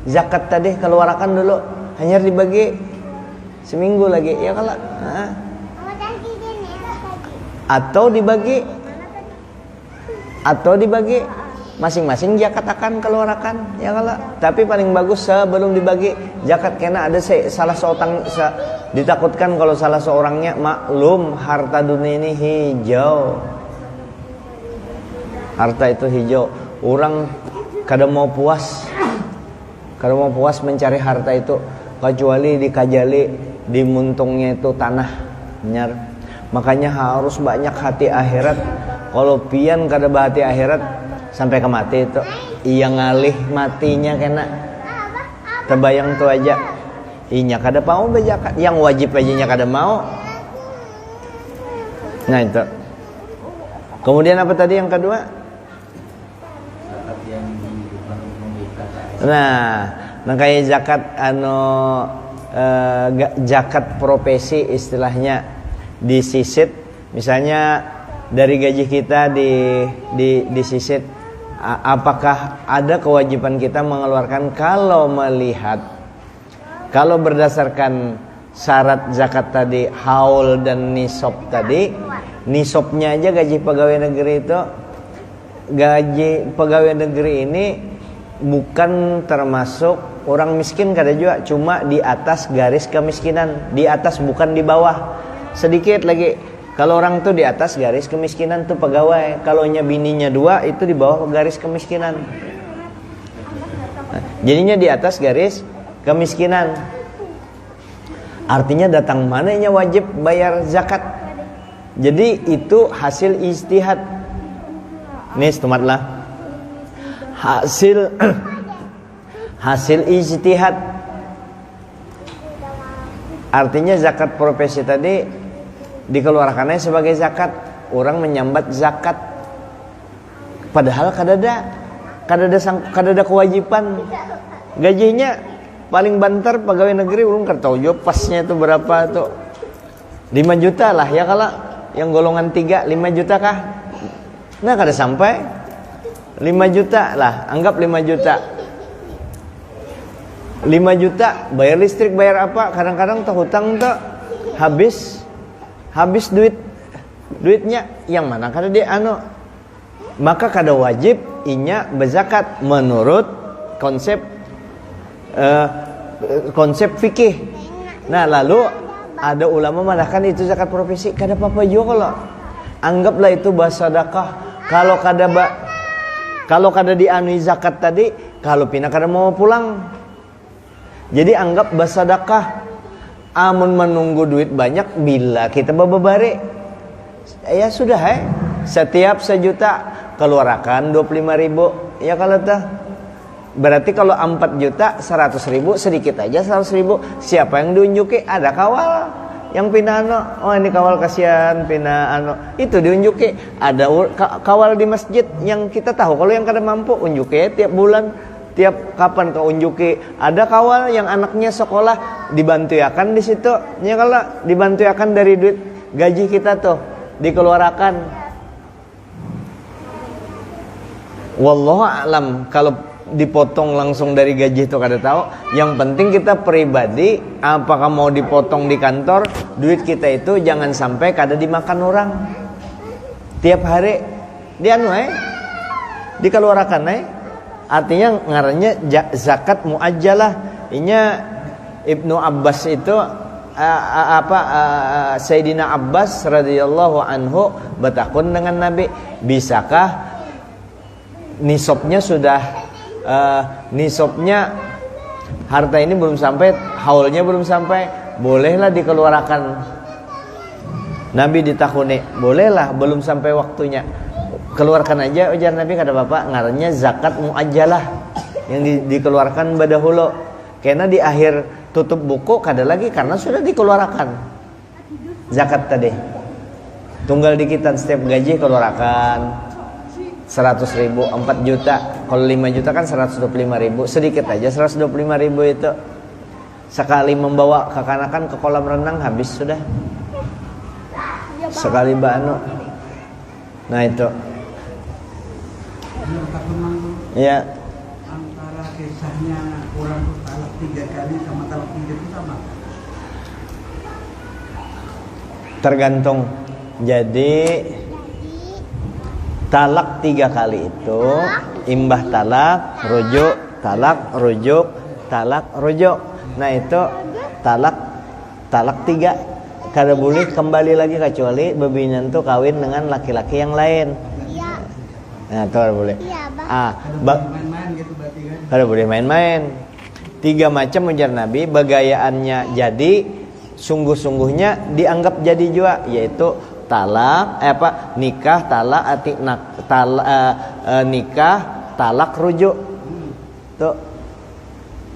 zakat tadi keluarkan dulu, hanya dibagi seminggu lagi ya kalau atau dibagi masing-masing zakat akan keluarkan ya kalau. Tapi paling bagus sebelum dibagi zakat karena ada salah seorang ditakutkan kalau salah seorangnya maklum harta dunia ini hijau, harta itu hijau, orang kada mau puas mencari harta itu kecuali dikajali di muntungnya itu tanah nyar. Makanya harus banyak hati akhirat. Kalau pian kada bahati akhirat sampai ke mati itu iya ngalih matinya kena terbayang tuh aja inya kada mau berzakat, yang wajib aja nya kada mau. Nah itu. Kemudian apa tadi yang kedua? Nah kayak zakat zakat profesi istilahnya disisit, misalnya dari gaji kita disisit, apakah ada kewajiban kita mengeluarkan? Kalau berdasarkan syarat zakat tadi haul dan nisab tadi nisabnya aja gaji pegawai negeri itu, gaji pegawai negeri ini bukan termasuk orang miskin kada juga, cuma di atas garis kemiskinan, di atas bukan di bawah. Sedikit lagi, kalau orang tuh di atas garis kemiskinan tuh pegawai, kalau bininya 2 itu di bawah garis kemiskinan. Nah, jadinya di atas garis kemiskinan. Artinya datang mananya wajib bayar zakat. Jadi itu hasil ijtihad. Nih setumatlah. Hasil ijtihad. Artinya zakat profesi tadi dikeluarkannya sebagai zakat. Orang menyambat zakat. Padahal kadada kewajiban. Gajinya paling banter pegawai negeri belum tahu juga pasnya itu berapa tuh. 5 juta lah ya, kalau yang golongan 3 5 juta kah? Nah kada sampai 5 juta lah, anggap 5 juta. 5 juta bayar listrik, bayar apa, kadang-kadang tuh hutang tuh habis duitnya yang mana kada dia maka kada wajib inya berzakat menurut konsep fikih. Nah lalu ada ulama mengatakan itu zakat profesi, kada apa-apa juga kalau anggaplah itu basadaqah. Kalau kada dianui zakat tadi, kalau pina kada mau pulang, jadi anggap basadaqah. Amun menunggu duit banyak, bila kita babare ya sudah setiap 1 juta keluarkan 25.000 ya kalau tah. Berarti kalau 4 juta 100.000, sedikit aja 100.000. Siapa yang diunjuki? Ada kawal yang pina oh ini kawal kasihan pina itu diunjuki. Ada kawal di masjid yang kita tahu, kalau yang kada mampu unjuki tiap bulan, tiap kapan kau unjuki. Ada kawal yang anaknya sekolah dibantuakan di situ. Ya kalau dibantuakan dari duit gaji kita tuh dikeluarkan. Wallahu a'lam, kalau dipotong langsung dari gaji itu kada tahu. Yang penting kita pribadi, apakah mau dipotong di kantor, duit kita itu jangan sampai kada dimakan orang. Tiap hari dikeluarkan artinya ngarannya zakat muajjalah. Inya Ibnu Abbas itu Sayyidina Abbas radhiyallahu anhu bertakun dengan Nabi, bisakah nisabnya sudah nisabnya harta ini belum sampai, haulnya belum sampai, bolehlah dikeluarkan. Nabi ditakuni, bolehlah, belum sampai waktunya, keluarkan aja. Ujar Nabi, kata bapak, ngarannya zakat muajjalah, yang dikeluarkan badahulu. Karena di akhir tutup buku kada lagi, karena sudah dikeluarkan zakat tadi. Tunggal dikitan setiap gaji keluarkan 100.000, 4 juta. Kalau 5 juta kan 125.000. Sedikit aja 125.000 itu. Sekali membawa kekanakan ke kolam renang habis sudah. Sekali bano. Nah itu. Ya. Antara kisahnya orang talak 3 kali sama talak 3 itu sama? Tergantung. Jadi talak 3 kali itu imbah talak, rujuk, talak, rujuk, talak, rujuk. Nah itu talak 3. Kada boleh kembali lagi kecuali bebinan tuh kawin dengan laki-laki yang lain. Iya. Nah itu kada boleh. Iya, main-main gitu berarti kan? Kada boleh main-main. 3 macam ujar Nabi, bagayaannya jadi, sungguh-sungguhnya dianggap jadi juga, yaitu talak, nikah, talak, nikah, talak, rujuk. Tuh.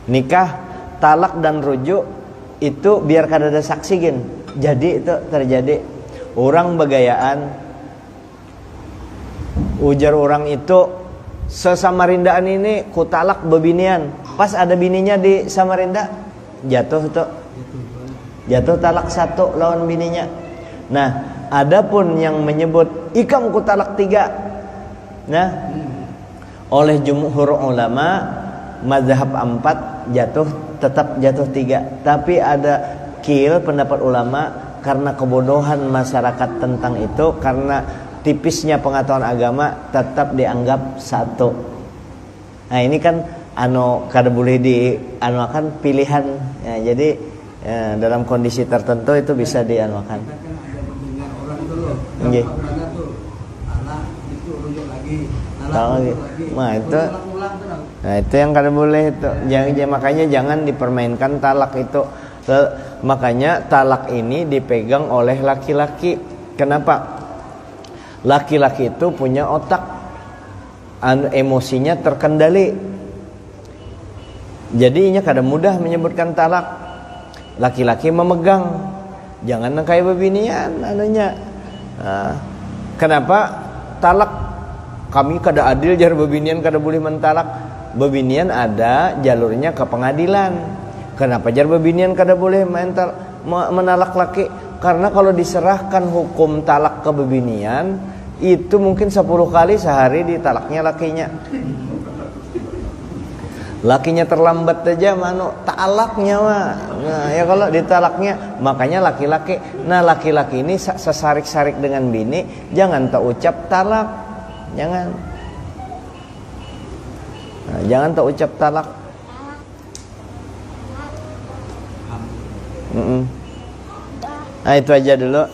Nikah, talak dan rujuk itu biar kada ada saksi gin. Jadi itu terjadi. Orang begayaan, ujar orang itu, sesamarindaan ini ku talak bebinian. Pas ada bininya di Samarinda, jatuh tuh. Jatuh talak 1 lawan bininya. Nah, adapun yang menyebut ikam ku talak 3. Nah, oleh jumhur ulama mazhab 4 tetap jatuh 3. Tapi ada pendapat ulama karena kebodohan masyarakat tentang itu, karena tipisnya pengetahuan agama, tetap dianggap satu. Nah ini kan kada boleh akan pilihan ya, jadi dalam kondisi tertentu itu bisa dianuakan. Kita kan ada mendengar orang itu loh, Nggih. mana tuh, alah itu rujuk lagi, Tahu lagi. Nah, itu ulang terus. Nah itu yang kada boleh itu. Makanya jangan dipermainkan talak itu. Makanya talak ini dipegang oleh laki-laki. Kenapa? Laki-laki itu punya otak, emosinya terkendali. Jadi inya kada mudah menyebutkan talak. Laki-laki memegang. Jangan kayak bebinian anunya. Nah, kenapa talak? Kami kada adil jar bebinian kada boleh mentalak. Bebinian ada jalurnya ke pengadilan. Kenapa jar bebinian kada boleh menalak laki? Karena kalau diserahkan hukum talak ke bebinian, itu mungkin 10 kali sehari ditalaknya lakinya. Lakinya terlambat aja talaknya mah. Nah, ya kalau ditalaknya, makanya laki-laki. Nah, laki-laki ini sesarik-sarik dengan bini, jangan tak ucap talak. Jangan. Nah, jangan tak ucap talak. Nah, itu aja dulu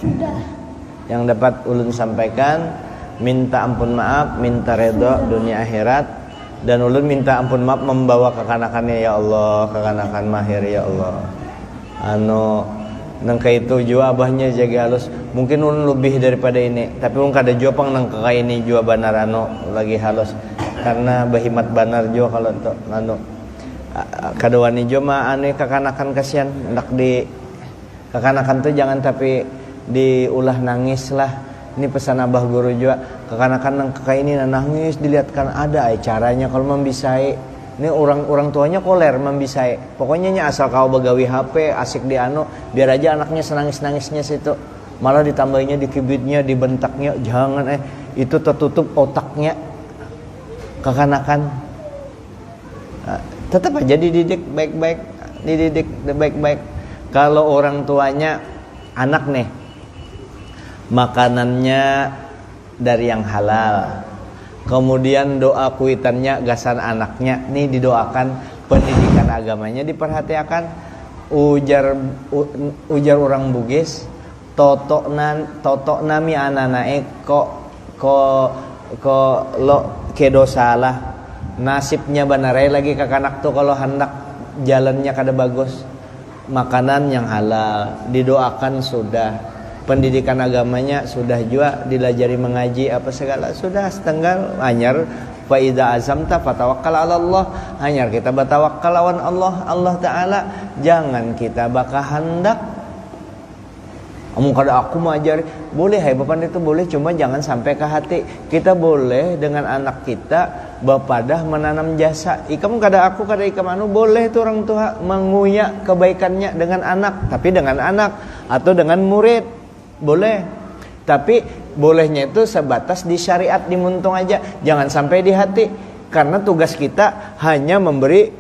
yang dapat ulun sampaikan. Minta ampun maaf, minta redha dunia akhirat. Dan ulun minta ampun maaf membawa kekanakannya ya Allah, kekanakan mahir ya Allah. Nang itu jua abahnya jaga halus. Mungkin ulun lebih daripada ini, tapi ulun kada jua pang nang kaya ini jua banar lagi halus. Karena bahimat banar jua kalau tu kada wani jua mah kekanakan kasihan. Ndak di kekanakan tu jangan tapi diulah nangis lah. Ini pesan abah guru juga. Kekanakan nang kakak ini nangis dilihatkan ada caranya kalau membisai. Ini orang tuanya koler membisai. Pokoknya asal kau begawi HP asik di biar aja anaknya senangis-nangisnya situ. Malah ditambahinya dikibitnya, dibentaknya, jangan itu tertutup otaknya. Kekanakan. Nah, tetap aja dididik baik-baik. Kalau orang tuanya anak nih makanannya dari yang halal, kemudian doa kuitannya gasan anaknya nih didoakan, pendidikan agamanya diperhatikan. Ujar orang Bugis, toto nami ananae ko lo kedo salah, nasibnya banarai lagi kakanak tuh kalau hendak jalannya kada bagus. Makanan yang halal didoakan sudah. Pendidikan agamanya sudah juga, dilajari mengaji apa segala sudah setengah anyar. Fa idza azamta fatawakkal 'ala Allah. Anyar kita bertawakal lawan Allah taala. Jangan kita bakal hendak kada aku mau ajari. Boleh hai bapak itu boleh, cuma jangan sampai ke hati. Kita boleh dengan anak kita bapadah menanam jasa. Ikam kada aku kada ikam boleh tuh orang tua menguyak kebaikannya dengan anak, tapi dengan anak atau dengan murid. Boleh, tapi bolehnya itu sebatas di syariat, di muntung aja, jangan sampai di hati. Karena tugas kita hanya memberi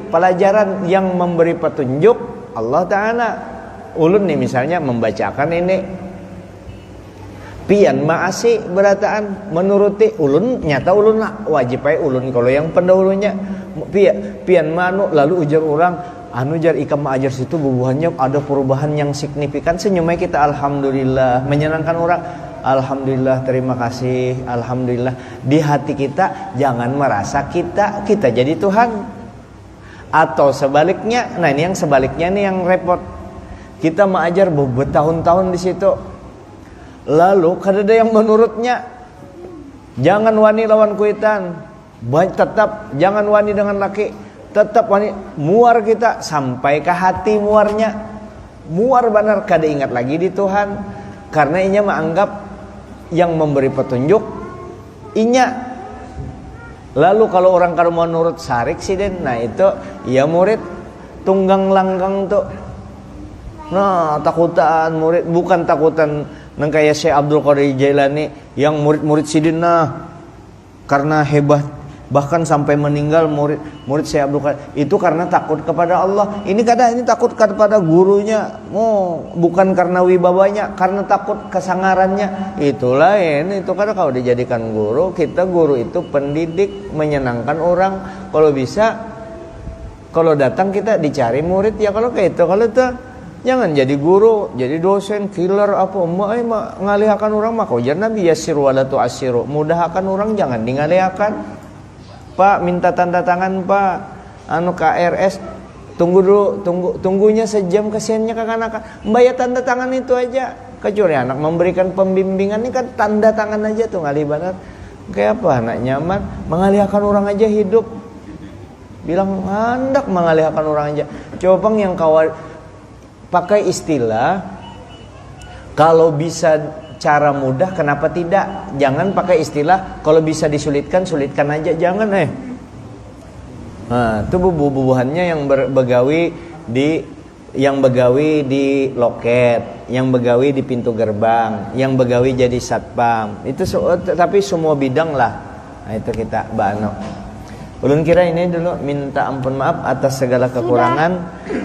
pelajaran, yang memberi petunjuk Allah Ta'ala. Ulun nih misalnya membacakan ini, pian maasi berataan menuruti ulun, nyata ulun lah wajib aja ulun kalau yang pendahulunya pian manu, lalu ujar orang jar ikam ajar situ bubuhannya ada perubahan yang signifikan, senyumnya kita alhamdulillah, menyenangkan orang alhamdulillah, terima kasih, alhamdulillah. Di hati kita jangan merasa kita jadi Tuhan. Atau sebaliknya, nah ini yang sebaliknya nih yang repot. Kita mengajar bertahun-tahun di situ, lalu kada ada yang menurutnya. Jangan wani lawan kuitan, tetap jangan wani dengan laki. Tetap wani muar kita sampai ke hati muarnya. Muar benar kada ingat lagi di Tuhan. Karena inya menganggap yang memberi petunjuk inya. Lalu kalau orang kada mau nurut sarik sih den. Nah itu ya murid tunggang langgang tuh. Nah takutan murid, bukan takutan nang kayak Syekh Abdul Qadir Jailani yang murid-murid sidin nah karena hebat bahkan sampai meninggal murid saya Abdul Qadir itu karena takut kepada Allah. Ini kadang ini takut kepada gurunya, bukan karena wibawanya, karena takut kesangarannya. Itu lain. Itu kadang kalau dijadikan guru, kita guru itu pendidik, menyenangkan orang. Kalau bisa, kalau datang kita dicari murid ya. Kalau kayak itu, kalau itu jangan jadi guru, jadi dosen, killer apa ngalihakan orang mah. Kau jangan Nabi yasir wala tu'asiru, mudahkan orang, jangan ngalihakan. Pak minta tanda tangan Pak, KRS, tunggu dulu, tunggunya sejam, kasihannya kakak-kakak. Bayar tanda tangan itu aja. Kecuali anak memberikan pembimbingan ini kan tanda tangan aja tuh ngali banget. Kayak apa anak nyaman, mengalihkan orang aja hidup. Bilang hendak mengalihkan orang aja. Coba bang yang kawal pakai istilah kalau bisa cara mudah kenapa tidak? Jangan pakai istilah kalau bisa disulitkan, sulitkan aja. Jangan Nah, itu bubuhannya yang begawi di loket, yang begawi di pintu gerbang, yang begawi jadi satpam. Itu tapi semua bidang lah. Nah, itu kita bano. Ulun kira ini dulu minta ampun maaf atas segala kekurangan.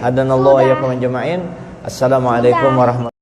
Hadanallahu wa iyyakum ajma'in. Assalamualaikum warahmatullahi wabarakatuh.